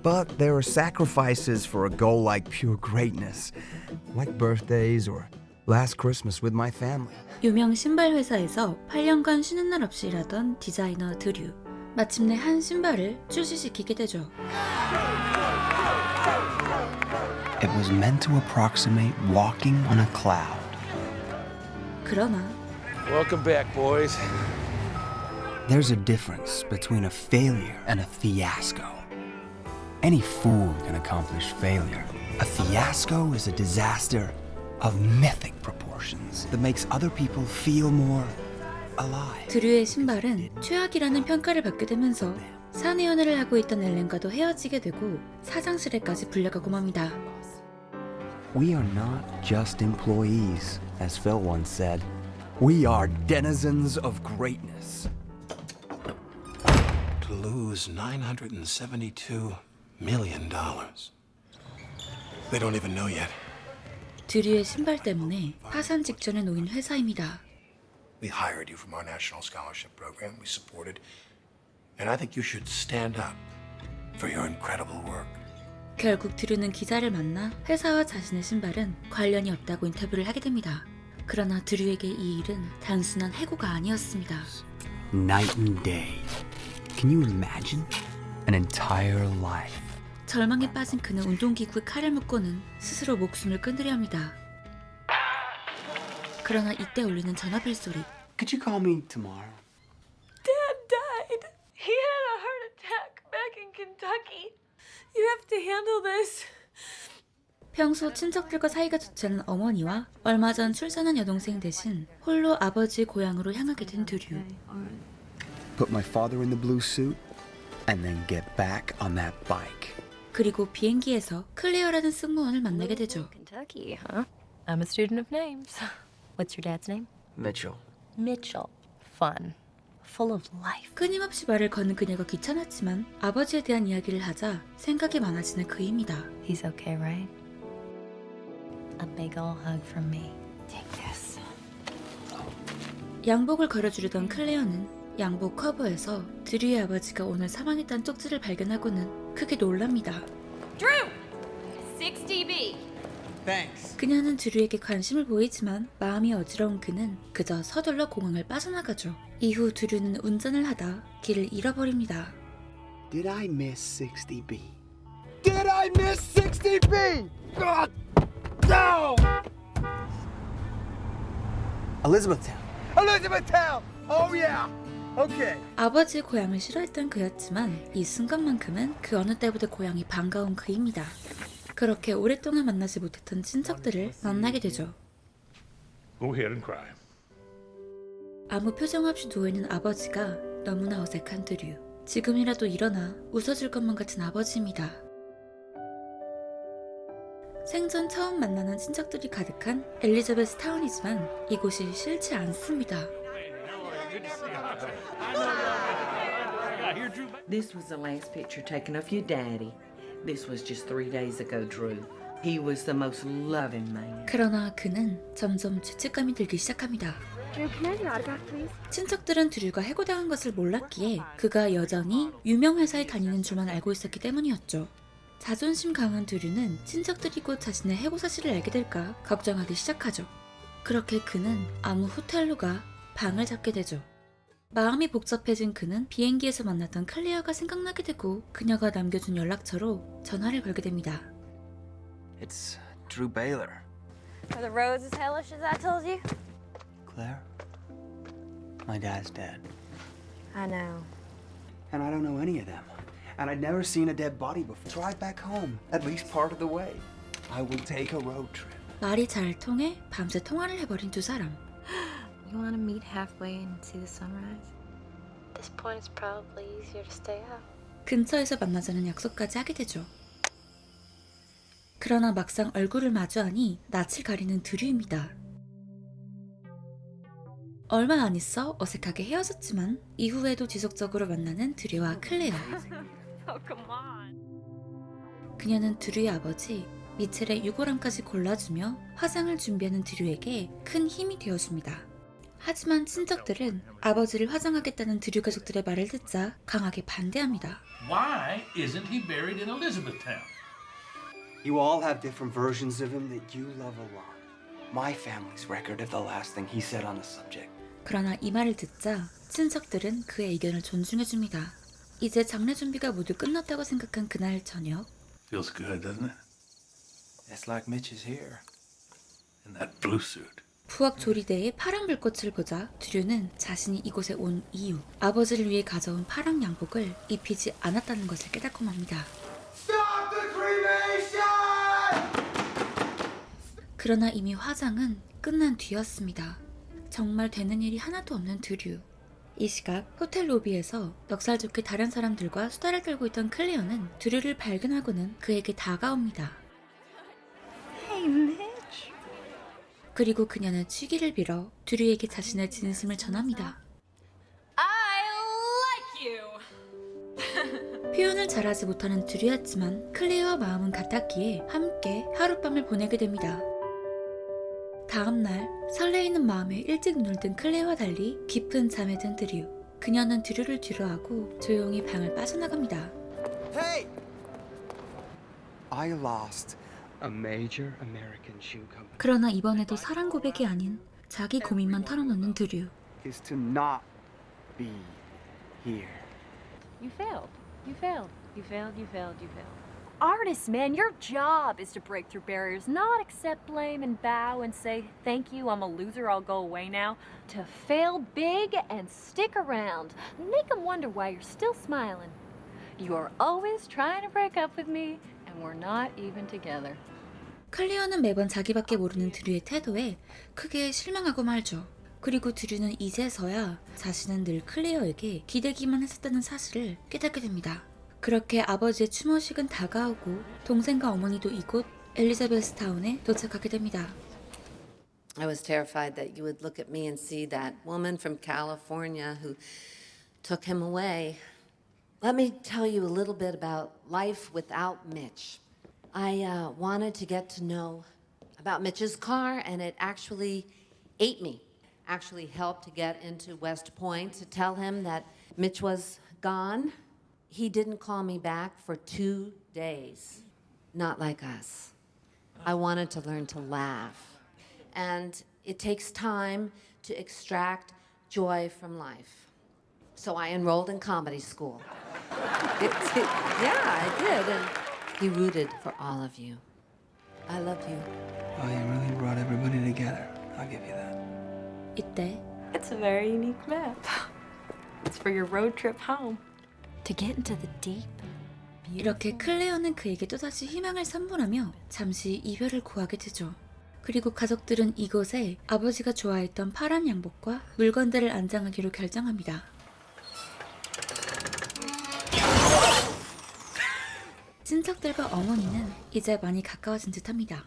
But there are sacrifices for a goal like pure greatness, like birthdays or last Christmas with my family. 유명 신발 회사에서 8년간 쉬는 날 없이 일하던 디자이너 드류. 마침내 한 신발을 출시시키게 되죠. It was meant to approximate walking on a cloud. 그러나 Welcome back, boys. There's a difference between a failure and a fiasco. Any fool can accomplish failure. A fiasco is a disaster of mythic proportions that makes other people feel more alive. 드류의 신발은 최악이라는 평가를 받게 되면서 사내 연애를 하고 있던 엘렌과도 헤어지게 되고 사장실에까지 불려가고 맙니다. We are not just employees, as Phil once said. We are denizens of greatness. To lose $972 million. They don't even know yet. 드류의 신발 때문에 파산 직전에 놓인 회사입니다. We hired you from our national scholarship program. We supported. And I think you should stand up for your incredible work. 결국 드류는 기자를 만나 회사와 자신의 신발은 관련이 없다고 인터뷰를 하게 됩니다. 그러나 드류에게 이 일은 단순한 해고가 아니었습니다. Night and day. Can you imagine? An entire life. 절망에 빠진 그는 운동기구에 칼을 묶고는 스스로 목숨을 끊으려 합니다. 그러나 이때 울리는 전화벨 소리. Could you call me tomorrow? Dad died. He had a heart attack back in Kentucky. You have to handle this. 평소 친척들과 사이가 좋지 않은 어머니와 얼마 전 출산한 여동생 대신 홀로 아버지의 고향으로 향하게 된 드류. Put my father in the blue suit and then get back on that bike. 그리고 비행기에서 클레어라는 승무원을 만나게 되죠. Kentucky, huh? I'm a student of names. What's your dad's name? Mitchell. Mitchell. Fun. Full of life. 끊임없이 말을 거는 그녀가 귀찮았지만 아버지에 대한 이야기를 하자 생각이 많아지는 그입니다. He's okay, right? A big ol' hug from me. Take this. 양복을 걸어주려던 클레어는 양복 커버에서 드류의 아버지가 오늘 사망했다는 쪽지를 발견하고는 크게 놀랍니다. Drew! 6DB. Thanks. 그녀는 드류에게 관심을 보이지만 마음이 어지러운 그는 그저 서둘러 공항을 빠져나가죠. 이후 드류는 운전을 하다 길을 잃어버립니다. Did I miss 60B? Did I miss 60B? God, no! Elizabethtown. Elizabethtown! Oh yeah! Okay. 아버지의 고향을 싫어했던 그였지만 이 순간만큼은 그 어느 때보다 고향이 반가운 그입니다. 그렇게 오랫동안 만나지 못했던 친척들을 만나게 되죠. Go ahead and cry. 아무 표정 없이 누워있는 아버지가 너무나 어색한 드류. 지금이라도 일어나 웃어줄 것만 같은 아버지입니다. 생전 처음 만나는 친척들이 가득한 엘리자베스 타운이지만 이곳이 싫지 않습니다. This was the last picture taken of your daddy. This was just 3 days ago, Drew. He was the most loving man. 그러나 그는 점점 죄책감이 들기 시작합니다. 친척들은 드류가 해고당한 것을 몰랐기에 그가 여전히 유명 회사에 다니는 줄만 알고 있었기 때문이었죠. 자존심 강한 드류는 친척들이 곧 자신의 해고 사실을 알게 될까 걱정하기 시작하죠. 그렇게 그는 아무 호텔로 가 방을 잡게 되죠. 마음이 복잡해진 그는 비행기에서 만났던 클레어가 생각나게 되고 그녀가 남겨준 연락처로 전화를 걸게 됩니다. It's Drew Baylor. Are the roads as hellish as I told you? Claire? My dad's dead. I know. And I don't know any of them. And I'd never seen a dead body before. Drive back home, at least part of the way. I will take a road trip. 말이 잘 통해 밤새 통화를 해버린 두 사람. You want to meet halfway and see the sunrise? At this point, it's probably easier to stay up. 근처에서 만나자는 약속까지 하게 되죠. 그러나 막상 얼굴을 마주하니 낯을 가리는 드류입니다. 얼마 안 있어 어색하게 헤어졌지만 이후에도 지속적으로 만나는 드류와 클레어. Oh, come on. 그녀는 드류의 아버지 미첼의 유골함까지 골라주며 화상을 준비하는 드류에게 큰 힘이 되어줍니다. 하지만 친척들은 아버지를 화장하겠다는 드류 가족들의 말을 듣자 강하게 반대합니다. Why isn't he buried in Elizabethtown? You all have different versions of him that you love a lot. My family's record of the last thing he said on the subject. 그러나 이 말을 듣자 친척들은 그의 의견을 존중해줍니다. 이제 장례 준비가 모두 끝났다고 생각한 그날 저녁, Feels good, doesn't it? It's like Mitch is here. In that blue suit. 부엌 조리대에 파란 불꽃을 보자 드류는 자신이 이곳에 온 이유, 아버지를 위해 가져온 파란 양복을 입히지 않았다는 것을 깨닫고 맙니다. Stop the cremation! 그러나 이미 화장은 끝난 뒤였습니다. 정말 되는 일이 하나도 없는 드류. 이 시각 호텔 로비에서 넉살 좋게 다른 사람들과 수다를 떨고 있던 클레어는 드류를 발견하고는 그에게 다가옵니다. Hey, Mitch. 그리고 그녀는 취기를 빌어 드류에게 자신의 진심을 전합니다. I like you. 표현을 잘하지 못하는 드류였지만 클레어와 마음은 같았기에 함께 하룻밤을 보내게 됩니다. 다음날 설레이는 마음에 일찍 눈을 뜬 클레어와 달리 깊은 잠에 든 드류. 그녀는 드류를 뒤로하고 조용히 방을 빠져나갑니다. Hey! I lost a major American shoe company. 그러나 이번에도 사랑 고백이 아닌 자기 고민만 털어놓는 드류. Is to not be here. You failed. You failed. You failed. You failed. You failed. Artists, man, your job is to break through barriers, not accept blame and bow and say, thank you, I'm a loser, I'll go away now. To fail big and stick around. Make them wonder why you're still smiling. You're always trying to break up with me, and we're not even together. 클레어는 매번 자기밖에 모르는 드류의 태도에 크게 실망하고 말죠. 그리고 드류는 이제서야 자신은 늘 클레어에게 기대기만 했었다는 사실을 깨닫게 됩니다. 그렇게 아버지의 추모식은 다가오고 동생과 어머니도 이곳 엘리자베스타운에 도착하게 됩니다. I was terrified that you would look at me and see that woman from California who took him away. Let me tell you a little bit about life without Mitch. I wanted to get to know about Mitch's car, and it actually ate me. Actually helped to get into West Point to tell him that Mitch was gone. He didn't call me back for 2 days. Not like us. I wanted to learn to laugh. And it takes time to extract joy from life. So I enrolled in comedy school. Yeah, I did. And he rooted for all of you. I love you. Oh, you really brought everybody together. I'll give you that. 이때 It's a very unique map. It's for your road trip home. To get into the deep. 이렇게 클레어는 그에게 또다시 희망을 선물하며 잠시 이별을 고하게 되죠. 그리고 가족들은 이곳에 아버지가 좋아했던 파란 양복과 물건들을 안장하기로 결정합니다. 친척들과 어머니는 이제 많이 가까워진 듯합니다.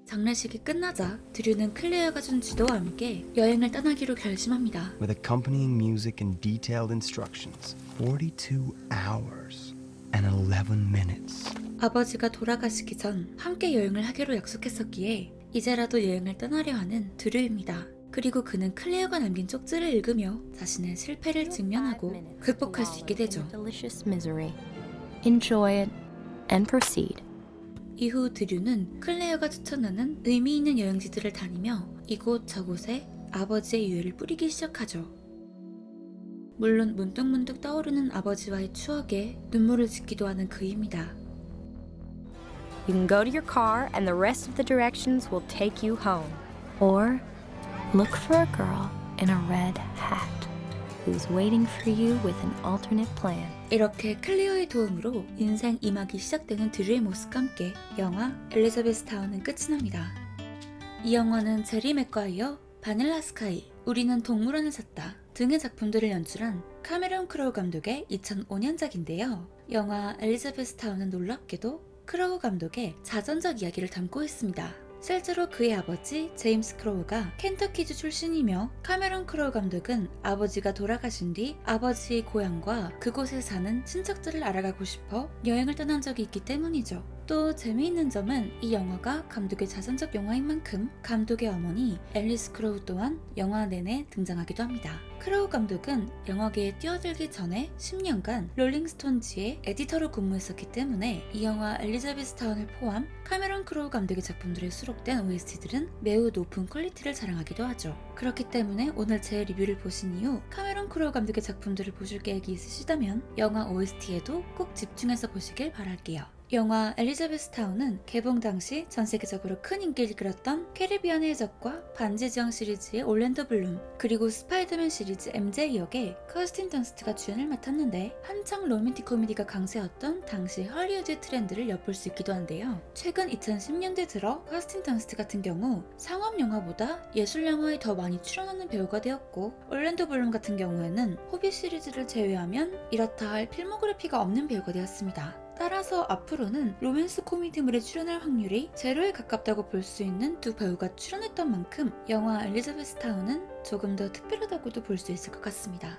장례식이 끝나자 드류는 클레어가 준 지도와 함께 여행을 떠나기로 결심합니다. With accompanying music and detailed instructions. 42 hours and 11 minutes. 아버지가 돌아가시기 전 함께 여행을 하기로 약속했었기에 이제라도 여행을 떠나려 하는 드류입니다. 그리고 그는 클레어가 남긴 쪽지를 읽으며 자신의 실패를 직면하고 극복할 수 있게 되죠. Delicious misery. Enjoy it and proceed. 이후 드류는 클레어가 추천하는 의미 있는 여행지들을 다니며 이곳 저곳에 아버지의 유해를 뿌리기 시작하죠. 물론 문득문득 떠오르는 아버지와의 추억에 눈물을 짓기도 하는 그입니다. You can go to your car and the rest of the directions will take you home. Or look for a girl in a red hat who's waiting for you with an alternate plan. 이렇게 클레어의 도움으로 인생 2막이 시작되는 드류의 모습과 함께 영화 엘리자베스타운은 끝이 납니다. 이 영화는 제리 맥과이어, 바닐라 스카이, 우리는 동물원을 찾다 등의 작품들을 연출한 카메론 크로우 감독의 2005년작인데요. 영화 엘리자베스타운은 놀랍게도 크로우 감독의 자전적 이야기를 담고 있습니다. 실제로 그의 아버지 제임스 크로우가 켄터키주 출신이며 카메론 크로우 감독은 아버지가 돌아가신 뒤 아버지의 고향과 그곳에 사는 친척들을 알아가고 싶어 여행을 떠난 적이 있기 때문이죠. 또 재미있는 점은 이 영화가 감독의 자선적 영화인 만큼 감독의 어머니 앨리스 크로우 또한 영화 내내 등장하기도 합니다. 크로우 감독은 영화계에 뛰어들기 전에 10년간 롤링스톤즈의 에디터로 근무했었기 때문에 이 영화 엘리자베스 타운을 포함 카메론 크로우 감독의 작품들에 수록된 OST들은 매우 높은 퀄리티를 자랑하기도 하죠. 그렇기 때문에 오늘 제 리뷰를 보신 이후 카메론 크로우 감독의 작품들을 보실 계획이 있으시다면 영화 OST에도 꼭 집중해서 보시길 바랄게요. 영화 엘리자베스 타운은 개봉 당시 전 세계적으로 큰 인기를 끌었던 캐리비안의 해적과 반지 지형 시리즈의 올랜도 블룸, 그리고 스파이더맨 시리즈 MJ 역의 커스틴 던스트가 주연을 맡았는데 한창 로맨틱 코미디가 강세였던 당시 헐리우드 트렌드를 엿볼 수 있기도 한데요. 최근 2010년대 들어 커스틴 던스트 같은 경우 상업 영화보다 예술 영화에 더 많이 출연하는 배우가 되었고, 올랜도 블룸 같은 경우에는 호빗 시리즈를 제외하면 이렇다 할 필모그래피가 없는 배우가 되었습니다. 따라서 앞으로는 로맨스 코미디물에 출연할 확률이 제로에 가깝다고 볼 수 있는 두 배우가 출연했던 만큼 영화 엘리자베스 타운은 조금 더 특별하다고도 볼 수 있을 것 같습니다.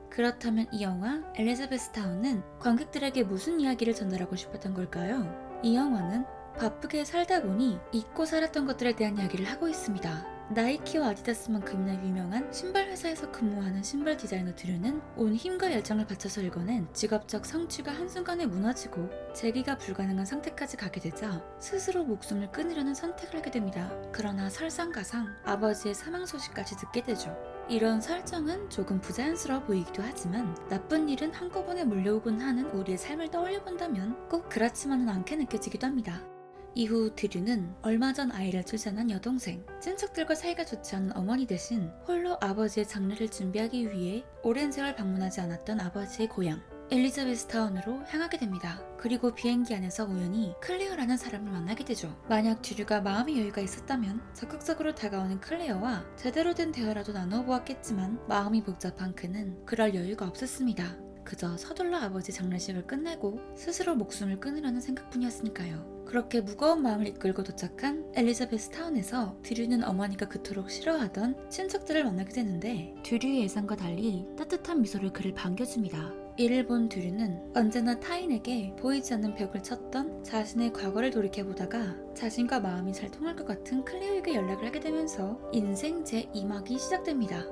그렇다면 이 영화 엘리자베스 타운은 관객들에게 무슨 이야기를 전달하고 싶었던 걸까요? 이 영화는 바쁘게 살다 보니 잊고 살았던 것들에 대한 이야기를 하고 있습니다. 나이키와 아디다스만큼이나 유명한 신발 회사에서 근무하는 신발 디자이너 드류는 온 힘과 열정을 바쳐서 읽어낸 직업적 성취가 한순간에 무너지고 재기가 불가능한 상태까지 가게 되자 스스로 목숨을 끊으려는 선택을 하게 됩니다. 그러나 설상가상 아버지의 사망 소식까지 듣게 되죠. 이런 설정은 조금 부자연스러워 보이기도 하지만 나쁜 일은 한꺼번에 몰려오곤 하는 우리의 삶을 떠올려본다면 꼭 그렇지만은 않게 느껴지기도 합니다. 이후 드류는 얼마 전 아이를 출산한 여동생, 친척들과 사이가 좋지 않은 어머니 대신 홀로 아버지의 장례를 준비하기 위해 오랜 세월 방문하지 않았던 아버지의 고향 엘리자베스 타운으로 향하게 됩니다. 그리고 비행기 안에서 우연히 클레어라는 사람을 만나게 되죠. 만약 드류가 마음의 여유가 있었다면 적극적으로 다가오는 클레어와 제대로 된 대화라도 나누어 보았겠지만 마음이 복잡한 그는 그럴 여유가 없었습니다. 그저 서둘러 아버지 장례식을 끝내고 스스로 목숨을 끊으려는 생각뿐이었으니까요. 그렇게 무거운 마음을 이끌고 도착한 엘리자베스 타운에서 드류는 어머니가 그토록 싫어하던 친척들을 만나게 되는데 드류의 예상과 달리 따뜻한 미소를 그를 반겨줍니다. 이를 본 드류는 언제나 타인에게 보이지 않는 벽을 쳤던 자신의 과거를 돌이켜보다가 자신과 마음이 잘 통할 것 같은 클레어에게 연락을 하게 되면서 인생 제2막이 시작됩니다.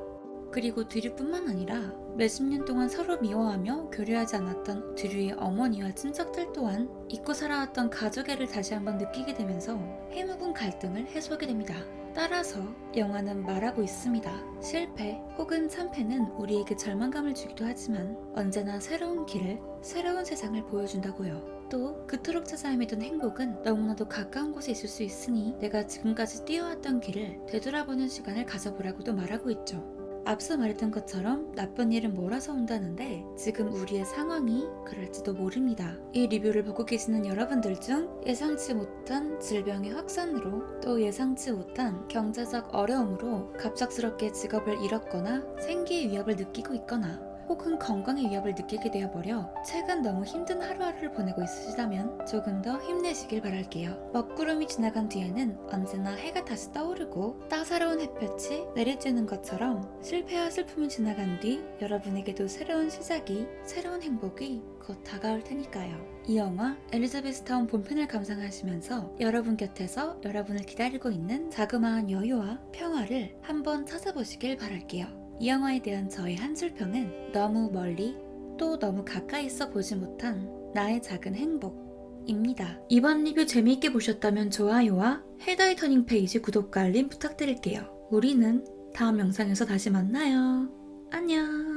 그리고 드류뿐만 아니라 몇십 년 동안 서로 미워하며 교류하지 않았던 드류의 어머니와 친척들 또한 잊고 살아왔던 가족애를 다시 한번 느끼게 되면서 해묵은 갈등을 해소하게 됩니다. 따라서 영화는 말하고 있습니다. 실패 혹은 참패는 우리에게 절망감을 주기도 하지만 언제나 새로운 길을, 새로운 세상을 보여준다고요. 또 그토록 찾아 헤매던 행복은 너무나도 가까운 곳에 있을 수 있으니 내가 지금까지 뛰어왔던 길을 되돌아보는 시간을 가져보라고도 말하고 있죠. 앞서 말했던 것처럼 나쁜 일은 몰아서 온다는데 지금 우리의 상황이 그럴지도 모릅니다. 이 리뷰를 보고 계시는 여러분들 중 예상치 못한 질병의 확산으로 또 예상치 못한 경제적 어려움으로 갑작스럽게 직업을 잃었거나 생계의 위협을 느끼고 있거나 혹은 건강의 위협을 느끼게 되어버려 최근 너무 힘든 하루하루를 보내고 있으시다면 조금 더 힘내시길 바랄게요. 먹구름이 지나간 뒤에는 언제나 해가 다시 떠오르고 따사로운 햇볕이 내리쬐는 것처럼 실패와 슬픔이 지나간 뒤 여러분에게도 새로운 시작이, 새로운 행복이 곧 다가올 테니까요. 이 영화 엘리자베스 타운 본편을 감상하시면서 여러분 곁에서 여러분을 기다리고 있는 자그마한 여유와 평화를 한번 찾아보시길 바랄게요. 이 영화에 대한 저의 한 줄평은 너무 멀리 또 너무 가까이 있어 보지 못한 나의 작은 행복입니다. 이번 리뷰 재미있게 보셨다면 좋아요와 헤더의 터닝 페이지 구독과 알림 부탁드릴게요. 우리는 다음 영상에서 다시 만나요. 안녕.